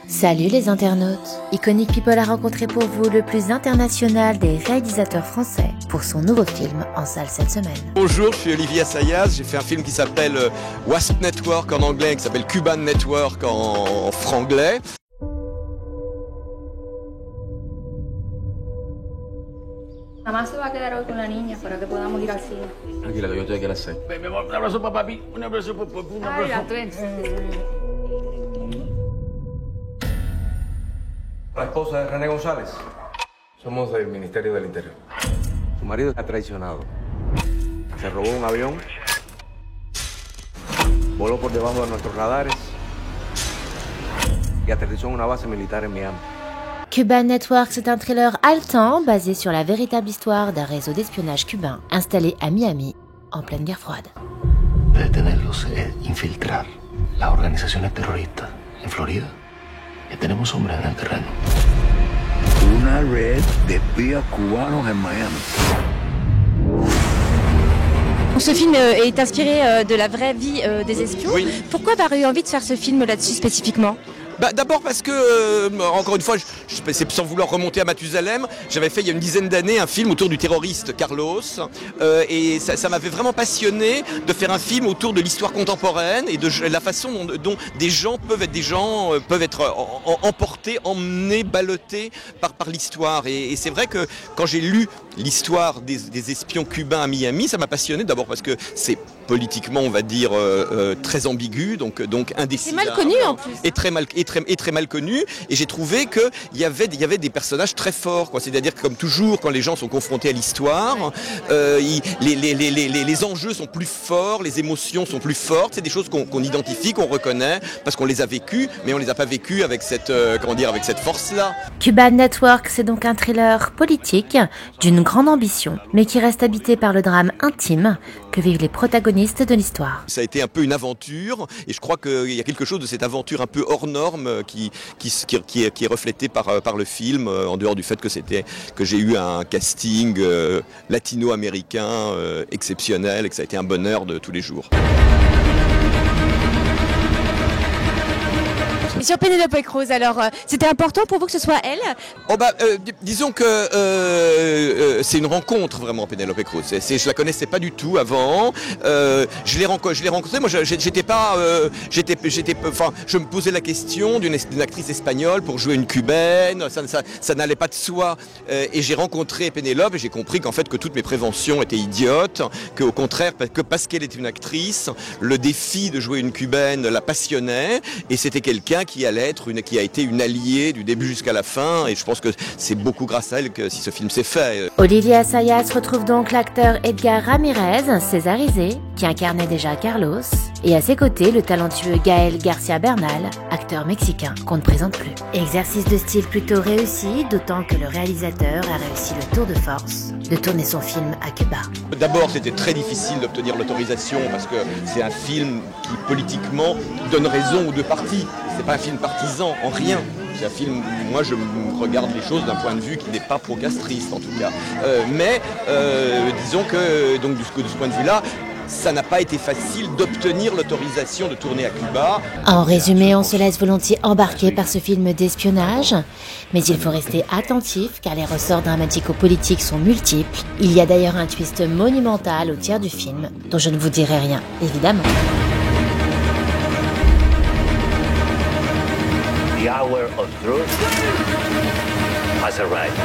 Salut les internautes. Iconic People a rencontré pour vous le plus international des réalisateurs français pour son nouveau film en salle cette semaine. Bonjour, je suis Olivier Assayas, j'ai fait un film qui s'appelle Wasp Network en anglais, qui s'appelle Cuban Network en franglais. Mamá se va a quedar hoy con la niña para que podamos ir al cine. Tranquila, que yo estoy aquí a las 6. Ven, mi amor, un abrazo para papi, un abrazo para papi, un abrazo. Ay, la twins. La esposa de René González. Somos del Ministerio del Interior. Su marido ha traicionado. Se robó un avión, voló por debajo de nuestros radares y aterrizó en una base militar en Miami. Cuban Network, c'est un thriller haletant basé sur la véritable histoire d'un réseau d'espionnage cubain installé à Miami en pleine guerre froide. Detenerlos es infiltrar las organizaciones terroristas en Florida. Ya tenemos hombres en el terreno. Una red de espías cubanos en Miami. Ce film est inspiré de la vraie vie des espions. Oui. Pourquoi avoir eu envie de faire ce film là-dessus spécifiquement ? D'abord parce que, encore une fois, c'est sans vouloir remonter à Mathusalem, j'avais fait il y a une dizaine d'années un film autour du terroriste Carlos et ça m'avait vraiment passionné de faire un film autour de l'histoire contemporaine et de la façon dont des gens peuvent être emportés, emmenés, ballottés par l'histoire. Et c'est vrai que quand j'ai lu l'histoire des espions cubains à Miami, ça m'a passionné d'abord parce que c'est politiquement, on va dire, très ambigu, donc indécidable. C'est mal connu en plus. Et très mal connu, et j'ai trouvé qu'il y avait des personnages très forts, quoi. C'est-à-dire que comme toujours, quand les gens sont confrontés à l'histoire, les enjeux sont plus forts, les émotions sont plus fortes, c'est des choses qu'on identifie, qu'on reconnaît, parce qu'on les a vécues, mais on les a pas vécues avec cette force-là. Cuban Network, c'est donc un thriller politique d'une grande ambition, mais qui reste habité par le drame intime que vivent les protagonistes de l'histoire. Ça a été un peu une aventure, et je crois qu'il y a quelque chose de cette aventure un peu hors norme qui est reflété par le film, en dehors du fait que j'ai eu un casting latino-américain exceptionnel et que ça a été un bonheur de tous les jours. Et sur Penélope Cruz, alors, c'était important pour vous que ce soit elle ? Disons que c'est une rencontre vraiment, Penélope Cruz. Je la connaissais pas du tout avant. Je l'ai rencontrée. Moi, je me posais la question d'une actrice espagnole pour jouer une cubaine. Ça n'allait pas de soi. Et j'ai rencontré Penélope et j'ai compris qu'en fait que toutes mes préventions étaient idiotes. Qu'au contraire, que parce qu'elle était une actrice, le défi de jouer une cubaine la passionnait. Et c'était quelqu'un qui a été une alliée du début jusqu'à la fin, et je pense que c'est beaucoup grâce à elle que si ce film s'est fait. Olivier Assayas retrouve donc l'acteur Edgar Ramirez, césarisé, qui incarnait déjà Carlos, et à ses côtés le talentueux Gaël Garcia Bernal, acteur mexicain qu'on ne présente plus. Exercice de style plutôt réussi, d'autant que le réalisateur a réussi le tour de force de tourner son film à Cuba. D'abord, c'était très difficile d'obtenir l'autorisation parce que c'est un film qui politiquement donne raison aux deux parties. C'est pas un film partisan en rien. C'est un film où moi je regarde les choses d'un point de vue qui n'est pas pro-castriste en tout cas. Disons que donc de ce point de vue-là, ça n'a pas été facile d'obtenir l'autorisation de tourner à Cuba. En résumé, on se laisse volontiers embarquer par ce film d'espionnage, mais il faut rester attentif car les ressorts dramatico-politiques sont multiples. Il y a d'ailleurs un twist monumental au tiers du film, dont je ne vous dirai rien, évidemment. The hour of truth has arrived.